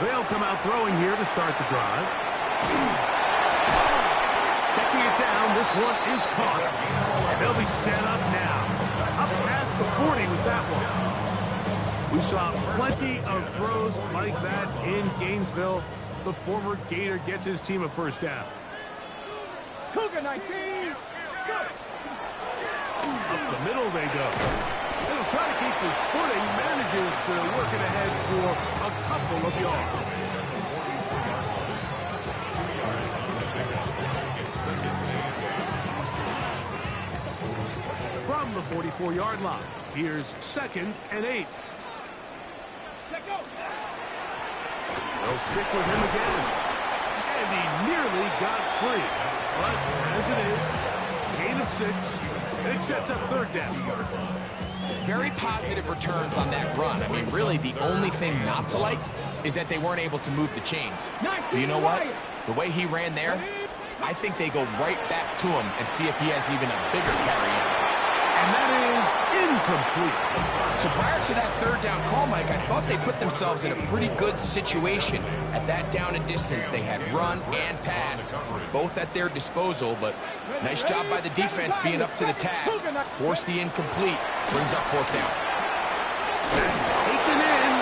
They'll come out throwing here to start the drive. Checking it down. This one is caught. And they'll be set up now. Up past the 40 with that one. We saw plenty of throws like that in Gainesville. The former Gator gets his team a first down. Cougar 19. Up the middle they go. He'll try to keep his footing. Manages to work it ahead for a couple of yards. From the 44-yard line, here's 2nd and 8. They'll stick with him again. And he nearly got free. But as it is, gain of 6. And it sets up 3rd down. Very positive returns on that run. I mean, really, the only thing not to like is that they weren't able to move the chains. But you know what? The way he ran there, I think they go right back to him and see if he has even a bigger carry in. And that is incomplete. So prior to that 3rd down call, Mike, I thought they put themselves in a pretty good situation. At that down and distance, they had run and pass, both at their disposal, but nice job by the defense being up to the task. Force the incomplete, brings up 4th down. That's taken in,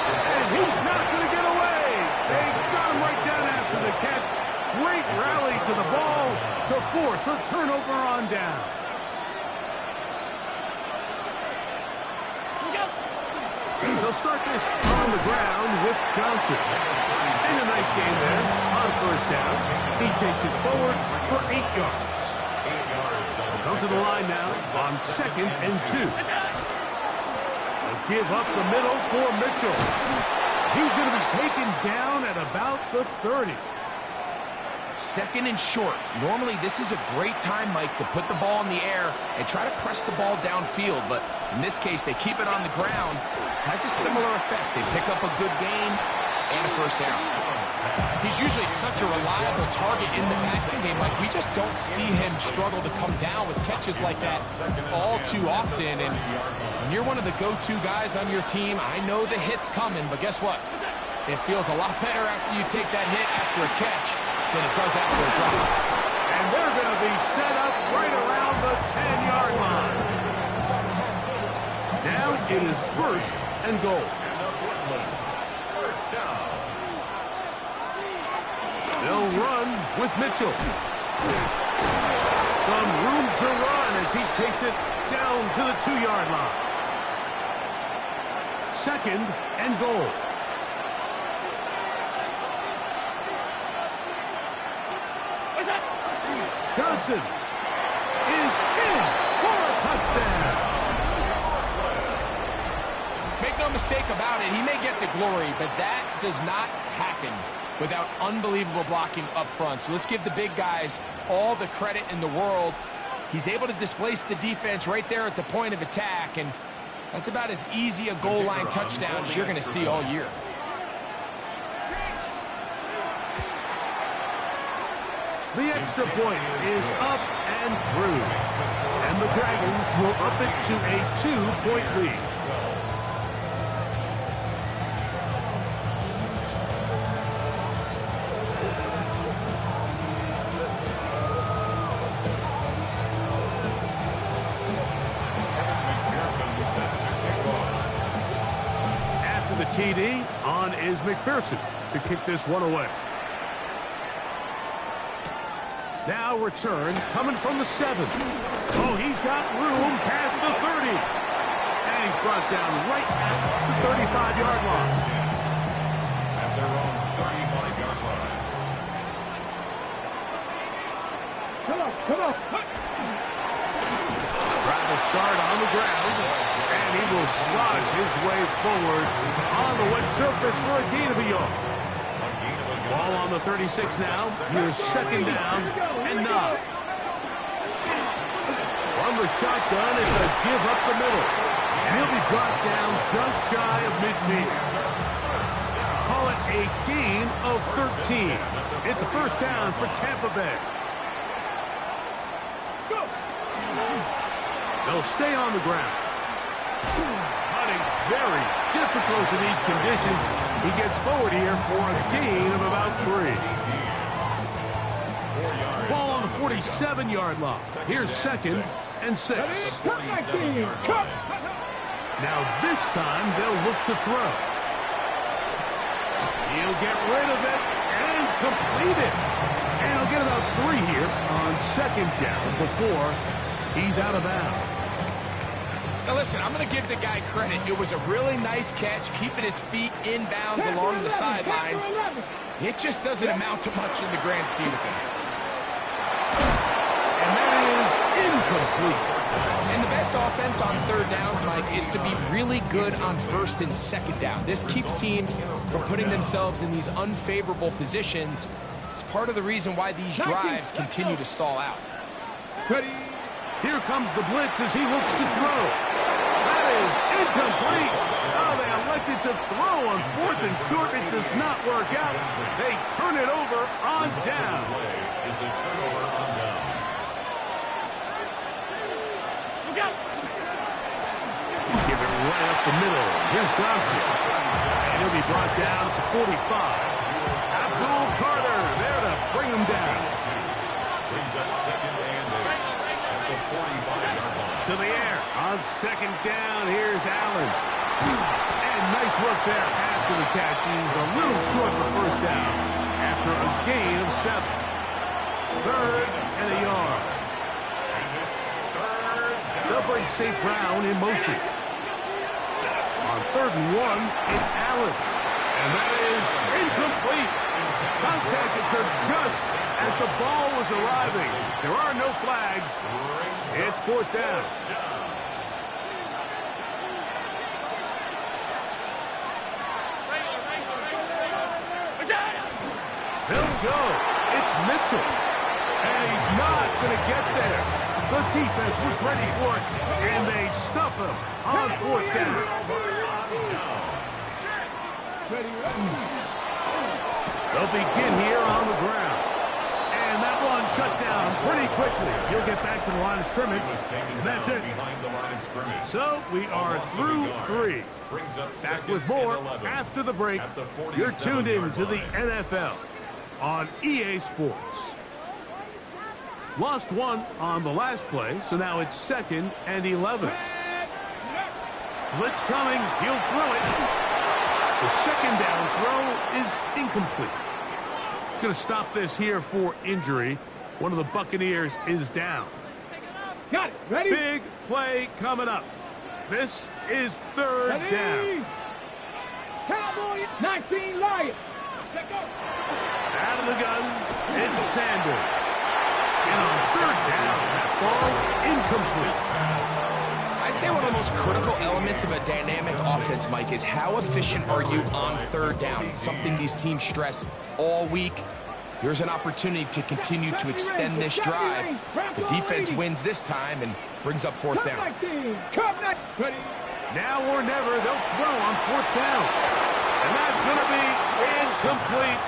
and he's not going to get away. They got him right down after the catch. Great rally to the ball to force a turnover on down. They'll start this on the ground with Johnson. And a nice game there on 1st down. He takes it forward for 8 yards. They'll come to the line now on 2nd and 2. They'll give up the middle for Mitchell. He's going to be taken down at about the 30. 2nd and short. Normally, this is a great time, Mike, to put the ball in the air and try to press the ball downfield. But in this case, they keep it on the ground. Has a similar effect. They pick up a good gain and a 1st down. He's usually such a reliable target in the passing game. Like, we just don't see him struggle to come down with catches like that all too often. And when you're one of the go-to guys on your team, I know the hit's coming, but guess what? It feels a lot better after you take that hit after a catch than it does after a drop. And they're going to be set up right around the 10-yard line. Now it is 1st and goal. First down. They'll run with Mitchell. Some room to run as he takes it down to the 2-yard line. 2nd and goal. Johnson is in for a touchdown. Make no mistake about it, he may get the glory, but that does not happen without unbelievable blocking up front. So let's give the big guys all the credit in the world. He's able to displace the defense right there at the point of attack, and that's about as easy a goal line touchdown as you're going to see all year. The extra point is up and through. And the Dragons will up it to a 2-point lead. After the TD, on is McPherson to kick this one away. Now return coming from the 7. Oh, he's got room past the 30. And he's brought down right at the 35-yard line. At their own 35-yard line. Come on. Trying to start on the ground. And he will slosh his way forward on the wet surface for a gain of a yard. Ball on the 36 now. Here's 2nd down and 9. From the shotgun, it's a give up the middle. And he'll be brought down just shy of midfield. Call it a gain of 13. It's a 1st down for Tampa Bay. They'll stay on the ground. running very difficult in these conditions. He gets forward here for a gain of about 3. Ball on the 47-yard line. Here's 2nd and 6. Now this time they'll look to throw. He'll get rid of it and complete it. And he'll get about 3 here on 2nd down before he's out of bounds. Now listen, I'm going to give the guy credit. It was a really nice catch, keeping his feet in bounds along the sidelines. It just doesn't amount to much in the grand scheme of things. And that is incomplete. And the best offense on 3rd downs, Mike, is to be really good on 1st and 2nd down. This keeps teams from putting themselves in these unfavorable positions. It's part of the reason why these drives continue to stall out. Ready? Here comes the blitz as he looks to throw. That is incomplete. Oh, they elected to throw on 4th and short. It does not work out. They turn it over on down. Is a turnover on down. Give it right up the middle. Here's Johnson. And he'll be brought down at the 45. Abdul Carter there to bring him down. Brings up 2nd and 8 at the 45-yard line. To the air. On 2nd down, here's Allen. And nice work there after the catch. He's a little short of the 1st down after a gain of 7. 3rd and a yard. They'll bring St. Brown in motion. On 3rd and 1, it's Allen. And that is incomplete. Contact occurred just as the ball was arriving. There are no flags. It's 4th down. He'll go. It's Mitchell. And he's not going to get there. The defense was ready for it, and they stuff him on 4th down. They'll begin here on the ground. And that one shut down pretty quickly. He'll get back to the line of scrimmage, and that's it. So we are through 3. Back with more after the break. You're tuned in to the NFL on EA Sports. Lost 1 on the last play, so now it's 2nd and 11. Blitz coming. He'll throw it. The 2nd down throw is incomplete. Going to stop this here for injury. One of the Buccaneers is down. Got it. Ready? Big play coming up. This is 3rd Ready? down. Cowboy 19 Lions. Let go. Out of the gun, it's Sanders. And on 3rd down, that ball incomplete. I'd say one of the most critical elements of a dynamic offense, Mike, is how efficient are you on 3rd down. It's something these teams stress all week. Here's an opportunity to continue to extend this drive. The defense wins this time and brings up 4th down. Now or never, they'll throw on 4th down. And that's going to be incomplete.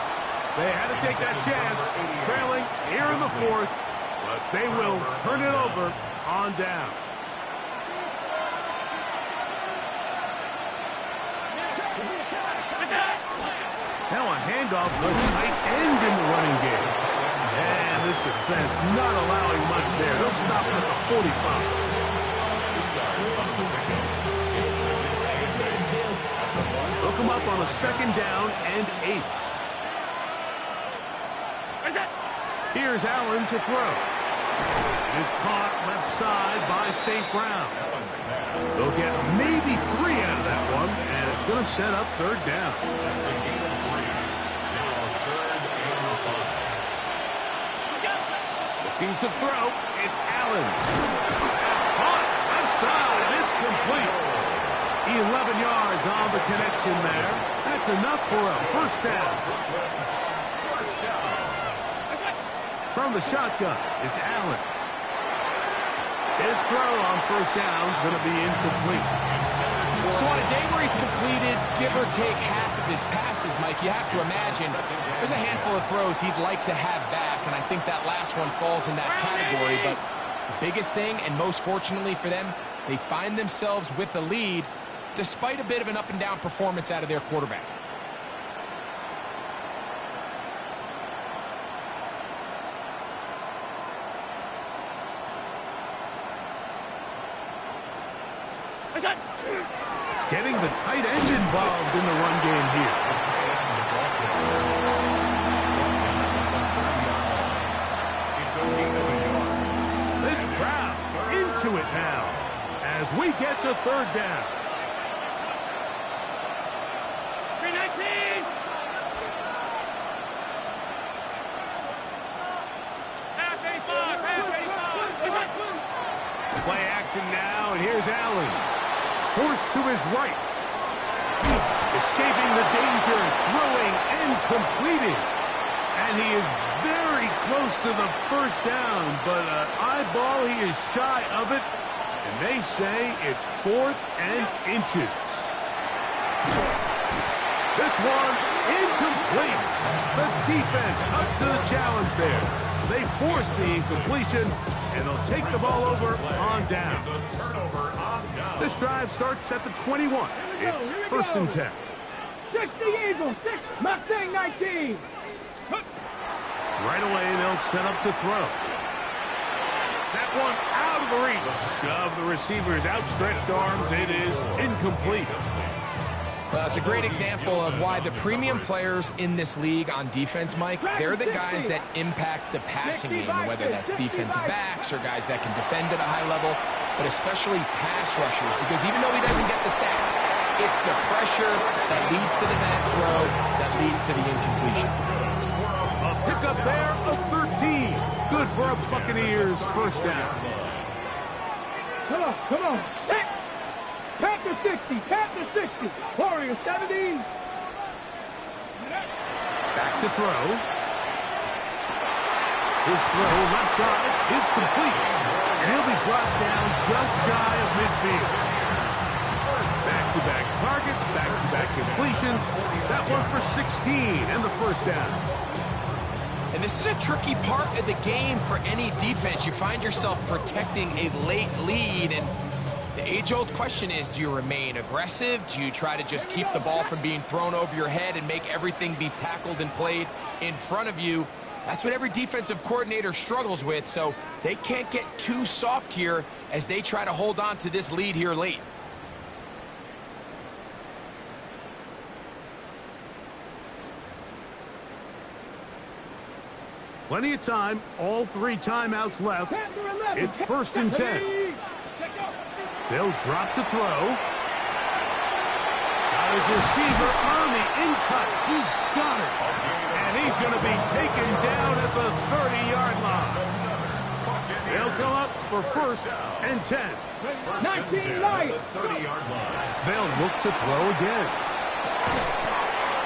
They had to take that chance, trailing here in the 4th. But they will turn it over on down. Now a handoff to tight end in the running game. And this defense not allowing much there. They'll stop at the 45. They'll come up on a 2nd down and 8. Here's Allen to throw. It is caught left side by St. Brown. They'll get maybe 3 out of that one, and it's going to set up 3rd down. That's a gain of 3. Now 3rd and 5. Looking to throw, it's Allen. Caught left side, it's complete. 11 yards on the connection there. That's enough for a 1st down. From the shotgun, it's Allen. His throw on 1st down is going to be incomplete. So on a day where he's completed, give or take half of his passes, Mike, you have to imagine there's a handful of throws he'd like to have back, and I think that last one falls in that category. But the biggest thing, and most fortunately for them, they find themselves with a lead. despite a bit of an up-and-down performance out of their quarterback. Getting the tight end involved in the run game here. This crowd into it now as we get to third down. 319. Half 85. Play action now, and here's Allen. Forced to his right. Escaping the danger, throwing and completing. And he is very close to the first down, but eyeball, he is shy of it. And they say it's 4th and inches. This one incomplete. The defense up to the challenge there. They force the incompletion, and they'll take the ball over on down. This drive starts at the 21. It's 1st and 10. 60 Eagles, 6 Mustang 19. Right away, they'll set up to throw. That one out of the reach of the receiver's outstretched arms. It is incomplete. Well, it's a great example of why the premium players in this league on defense, Mike, they're the guys that impact the passing game, whether that's defensive backs or guys that can defend at a high level, but especially pass rushers, because even though he doesn't get the sack, it's the pressure that leads to the bad throw that leads to the incompletion. A pickup there of 13. Good for a Buccaneers first down. Come on. Set. Panther 60, Panther 60. Warrior 70. Back to throw. His throw left side is complete. And he'll be brought down just shy of midfield. Back-to-back targets, back-to-back completions. That one for 16 and the first down. And this is a tricky part of the game for any defense. You find yourself protecting a late lead, and the age-old question is, do you remain aggressive? Do you try to just keep the ball from being thrown over your head and make everything be tackled and played in front of you? That's what every defensive coordinator struggles with, so they can't get too soft here as they try to hold on to this lead here late. Plenty of time, all 3 timeouts left. It's 1st and 10. They'll drop to throw. Got his receiver on the in-cut. He's got it. And he's going to be taken down at the 30-yard line. They'll come up for 1st and 10. 19 Lions. They'll look to throw again.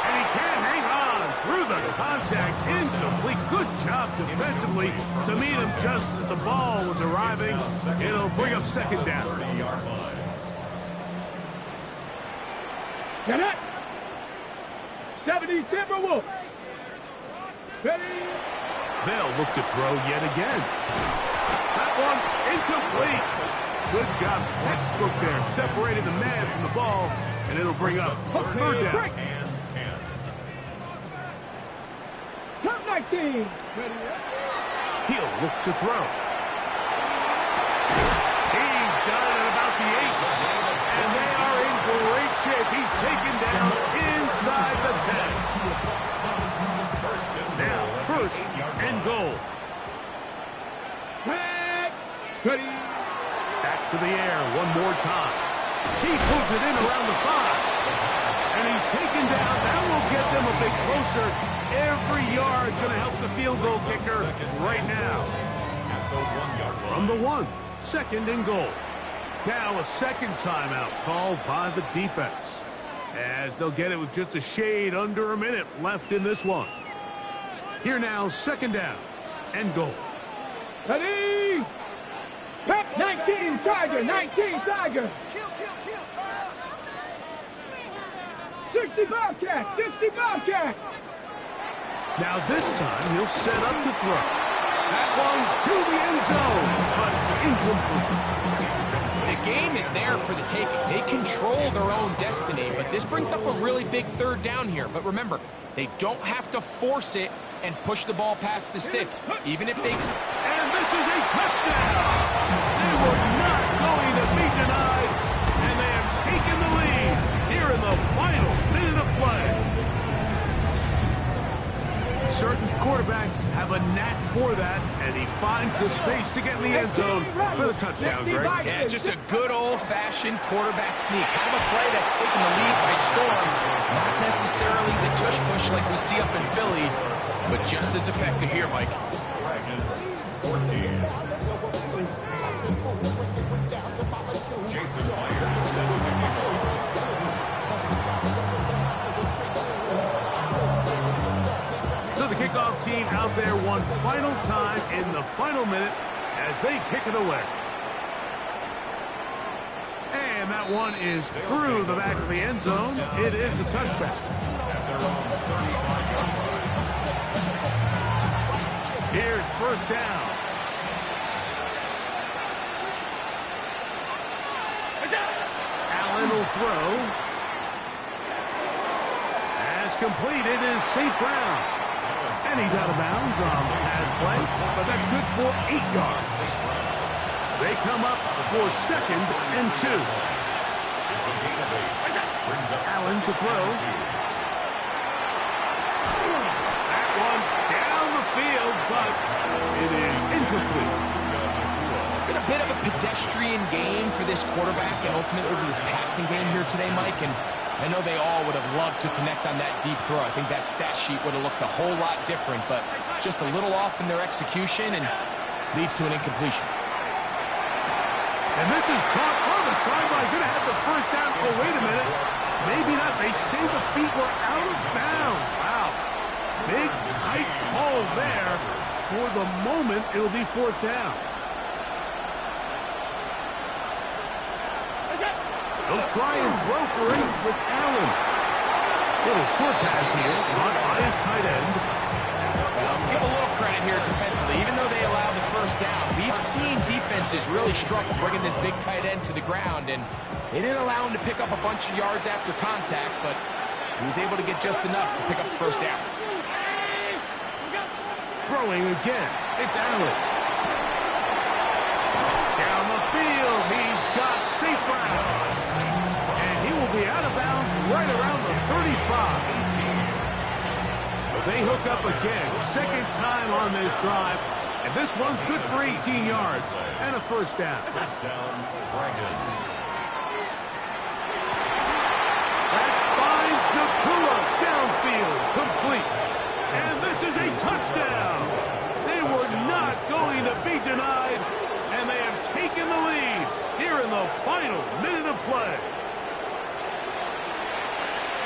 And he can't hang on through the contact. Incomplete. Good job defensively to meet him just as the ball was arriving. It'll bring up 2nd down. Get it. 70 Timberwolves. Ready. They'll look to throw yet again. That one incomplete. Good job, textbook there, separating the man from the ball, and it'll bring up 3rd down. Top 19. He'll look to throw. He's got it at about the 8. And they are in great shape. He's taken down inside the 10. Now, 1st and goal. Ready. Back to the air one more time. He pulls it in around the 5. And he's taken down. That will get them a bit closer. Every yard is going to help the field goal kicker right now. From the 1, 2nd and goal. Now a 2nd timeout called by the defense, as they'll get it with just a shade under a minute left in this one. Here now, 2nd down and goal. Ready. Pep 19 Tiger, 19 Tiger. 60 Bobcat, 60 Bobcat. Now this time he'll set up to throw. That one to the end zone, but incomplete. Big game is there for the taking. They control their own destiny, but this brings up a really big third down here. But remember, they don't have to force it and push the ball past the sticks, even if they... And this is a touchdown! They were not going to be denied, and they have taken the lead here in the final minute of play. Certain quarterbacks have a knack for that, and he finds the space to get in the end zone for the touchdown, Greg. Yeah, just a good old-fashioned quarterback sneak. Kind of a play that's taken the lead by storm. Not necessarily the tush-push like we see up in Philly, but just as effective here, Mike. Dragons 14. Jason Myers set to kick off. So the kickoff team out there one final time in the final minute as they kick it away. And that one is through the back of the end zone. It is a touchback. At their own 35-yard line. Here's first down. Allen will throw. As completed is St. Brown. And he's out of bounds on the pass play, but that's good for 8 yards. They come up for 2nd and 2. It's a gain of 8. Brings up Allen to throw. That one down the field, but it is incomplete. It's been a bit of a pedestrian game for this quarterback and ultimately this passing game here today, Mike. And I know they all would have loved to connect on that deep throw. I think that stat sheet would have looked a whole lot different, but just a little off in their execution and leads to an incompletion. And this is caught on the sideline. Going to have the first down. Oh, wait a minute. Maybe not. They say the feet were out of bounds. Wow. Big, tight call there. For the moment, it'll be 4th down. They'll try and throw for it with Allen. Little short pass here, caught by his tight end. Give a little credit here defensively. Even though they allowed the first down, we've seen defenses really struggle bringing this big tight end to the ground, and they didn't allow him to pick up a bunch of yards after contact, but he was able to get just enough to pick up the first down. Throwing again, it's Allen. Down the field, he's got St. Brown. And he will be out of bounds right around the 35. But they hook up again, 2nd time on this drive. And this one's good for 18 yards and a first down. First down, Dragons. That finds Nakua downfield, complete. And this is a touchdown. They were not going to be denied, and they have taken the lead here in the final minute of play.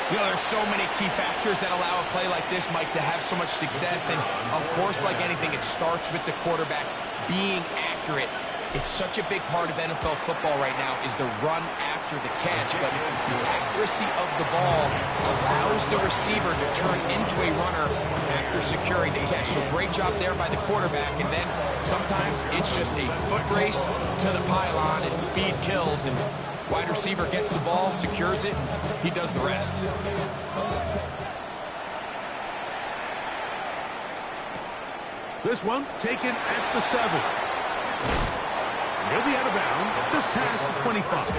You know, there's so many key factors that allow a play like this, Mike, to have so much success. And, of course, like anything, it starts with the quarterback being accurate. It's such a big part of NFL football right now is the run after the catch. But the accuracy of the ball allows the receiver to turn into a runner after securing the catch. So great job there by the quarterback. And then sometimes it's just a foot race to the pylon and speed kills. And wide receiver gets the ball, secures it, he does the rest. This one taken at the 7. He'll be out of bounds, just past the 25.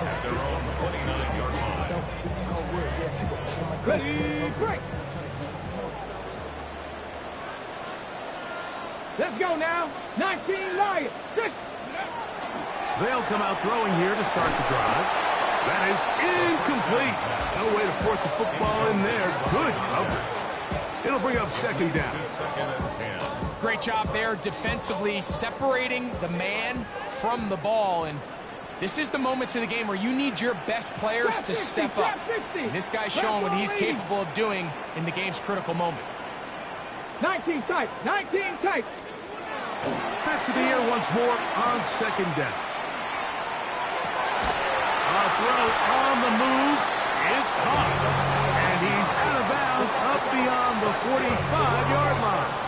At their own 29-yard line. Ready, break. Let's go now. 19 Lions. 6. They'll come out throwing here to start the drive. That is incomplete. No way to force the football in there. Good coverage. It'll bring up 2nd down. 2nd and 10. Great job there defensively, separating the man from the ball. And this is the moments of the game where you need your best players to step up. And this guy's showing what he's capable of doing in the game's critical moment. 19 tight. 19 tight. Pass to the air once more on 2nd down. A throw on the move is caught. And he's out of bounds up beyond the 45-yard line.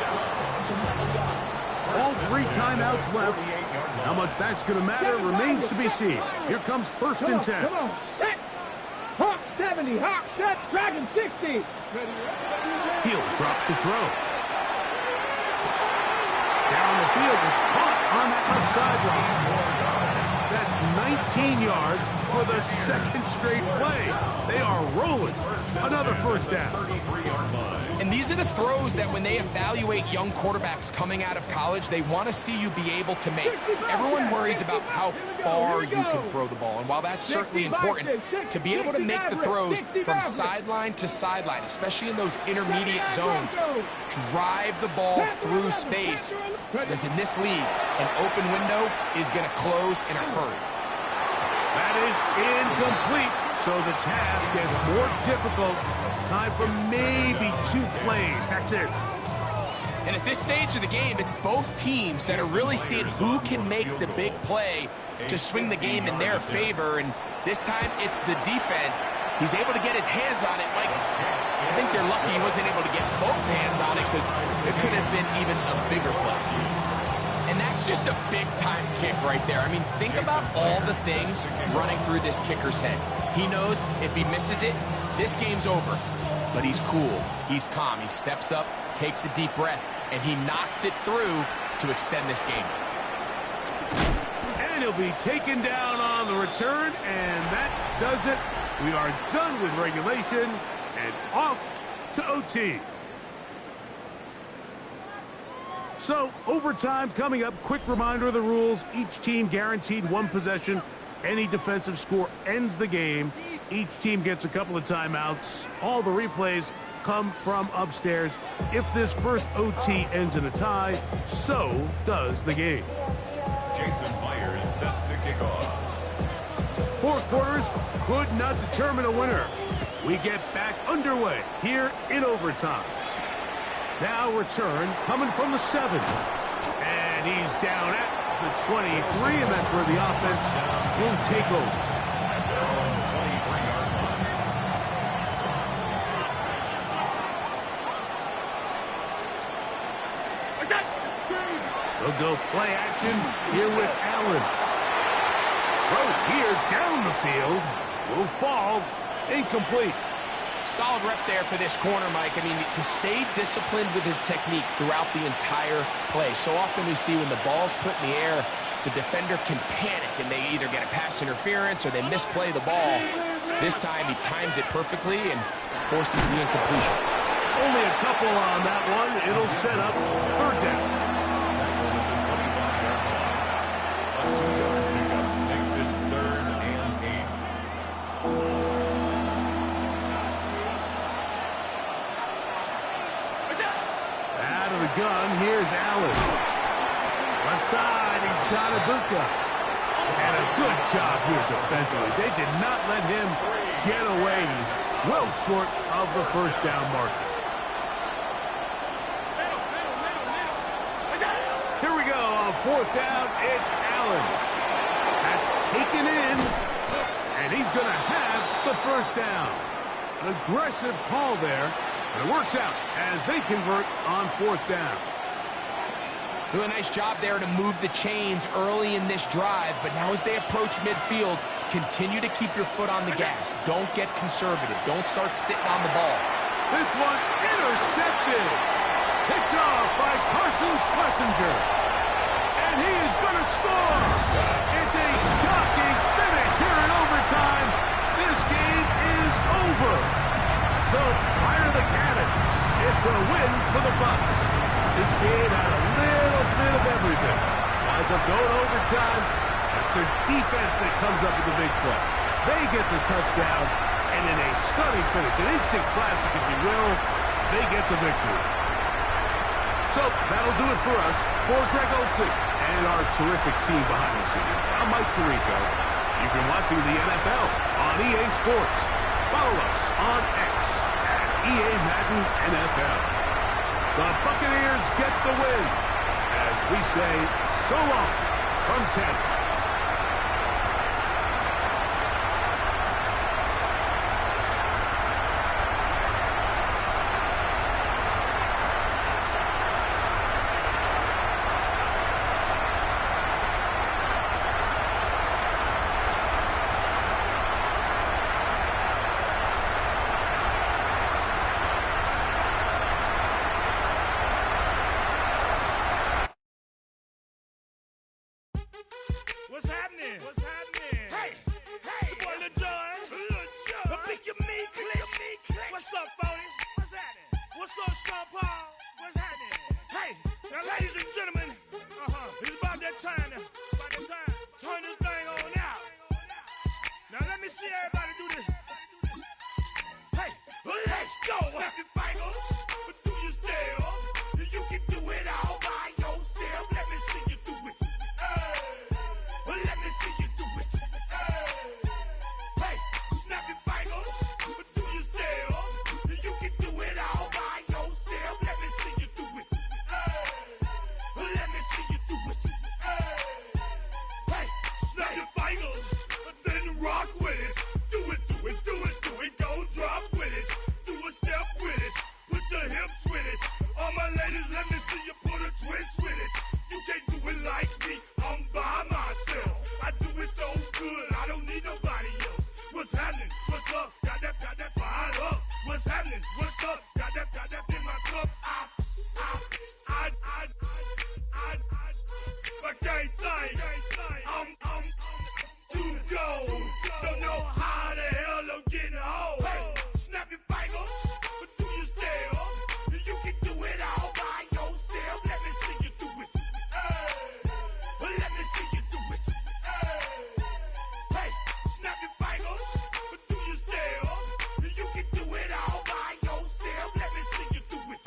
All 3 timeouts left. How much that's going to matter remains to be seen. Here comes 1st and 10. Come on. Set. Hawk 70. Hawk set. Dragon 60. He'll drop to throw. Down the field, it's caught on that left sideline. That's 19 yards for the 2nd straight play. They are rolling. Another 1st down. And these are the throws that when they evaluate young quarterbacks coming out of college, they want to see you be able to make. Everyone worries about how far you can throw the ball. And while that's certainly important, to be able to make the throws from sideline to sideline, especially in those intermediate zones, drive the ball through space. Because in this league, an open window is going to close in a hurry. That is incomplete, so the task gets more difficult. Time for maybe 2 plays. That's it. And at this stage of the game, it's both teams that are really seeing who can make the big play to swing the game in their favor. And this time, it's the defense. He's able to get his hands on it. Like, I think they're lucky he wasn't able to get both hands on it because it could have been even a bigger play. And that's just a big-time kick right there. I mean, think about all the things running through this kicker's head. He knows if he misses it, this game's over. But he's cool. He's calm. He steps up, takes a deep breath, and he knocks it through to extend this game. And he'll be taken down on the return, and that does it. We are done with regulation and off to OT. So, overtime coming up. Quick reminder of the rules. Each team guaranteed 1 possession. Any defensive score ends the game. Each team gets a couple of timeouts. All the replays come from upstairs. If this first OT ends in a tie, so does the game. Jason Myers set to kick off. 4 quarters could not determine a winner. We get back underway here in overtime. Now return coming from the 7. And he's down at the 23, and that's where the offense will take over. They'll go play action here with Allen. Throw here down the field. Will fall. Incomplete. Solid rep there for this corner, Mike. I mean, to stay disciplined with his technique throughout the entire play. So often we see when the ball's put in the air, the defender can panic and they either get a pass interference or they misplay the ball. This time he times it perfectly and forces the incompletion. Only a couple on that one. It'll set up 3rd down. Gun, here's Allen. Left side, he's got Ibuka. And a good job here defensively. They did not let him get away. He's well short of the 1st down marker. Here we go on 4th down. It's Allen. That's taken in. And he's going to have the 1st down. An aggressive call there. And it works out as they convert on 4th down. Do a nice job there to move the chains early in this drive, but now as they approach midfield, continue to keep your foot on the gas. Don't get conservative. Don't start sitting on the ball. This one intercepted. Picked off by Carson Schlesinger. And he is going to score. It's a shocking finish here in overtime. This game is over. So, fire the cannons. It's a win for the Bucs. This game had a little bit of everything. Winds up going overtime. It's their defense that comes up with the big play. They get the touchdown, and in a stunning finish, an instant classic, if you will, they get the victory. So, that'll do it for us. For Greg Olsen and our terrific team behind the scenes, I'm Mike Tirico. You've been watching the NFL on EA Sports. Follow us on X at EA Madden NFL. The Buccaneers get the win as we say so long from Tampa. see everybody do this. Hey, let's go. Snap your fingers, but do you still? You can do it all by yourself. Let me see you do it. Let me see you do it. Hey, snap your fingers, but do you still? You can do it all by yourself. Let me see you do it. Let me see you do it. Hey, snap your fingers, then rock with it. Do it, do it, do it, do it. Go drop with it. Do a step with it. Put your hips with it. All my ladies, let me see you put a twist with it. You can't do it like me. I'm by myself. I do it so good. I don't need nobody else. What's happening? What's up? Got that fired up. What's happening? What's up? Got that in my cup. I can't think. I'm too go. Don't know how the hell I'm getting home. Hey, snap your fingers, but do you still? You can do it all by yourself. Let me see you do it. Let me see you do it. Hey, snap your fingers, but do you still? You can do it all by yourself. Let me see you do it.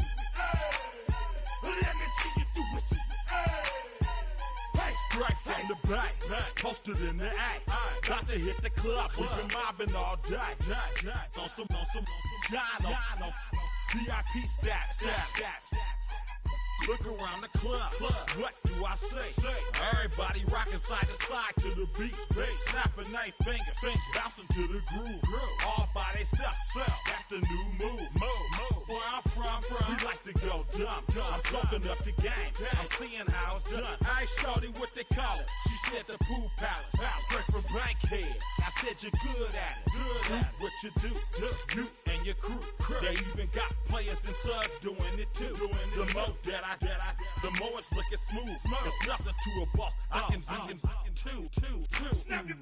Let me see you do it. Hey, Straight from the back, posted in the act. Got to hit the club, we been mobbing all day. On some Jono, VIP stats. Look around the club, what do I say? Everybody rocking side to side to the beat. Snapping their fingers, bouncing to the groove. All by themselves, that's the new move. Where I'm from, we like to go dumb. I'm soaking up the game, I'm seeing how it's done. I ain't shorty what they call it. She said the pool palace, straight from Bankhead. I said you're good at it. What you do, you and your crew. They even got players and thugs doing it too. The more that the more it's looking smooth. It's nothing to a boss. I can too. snap your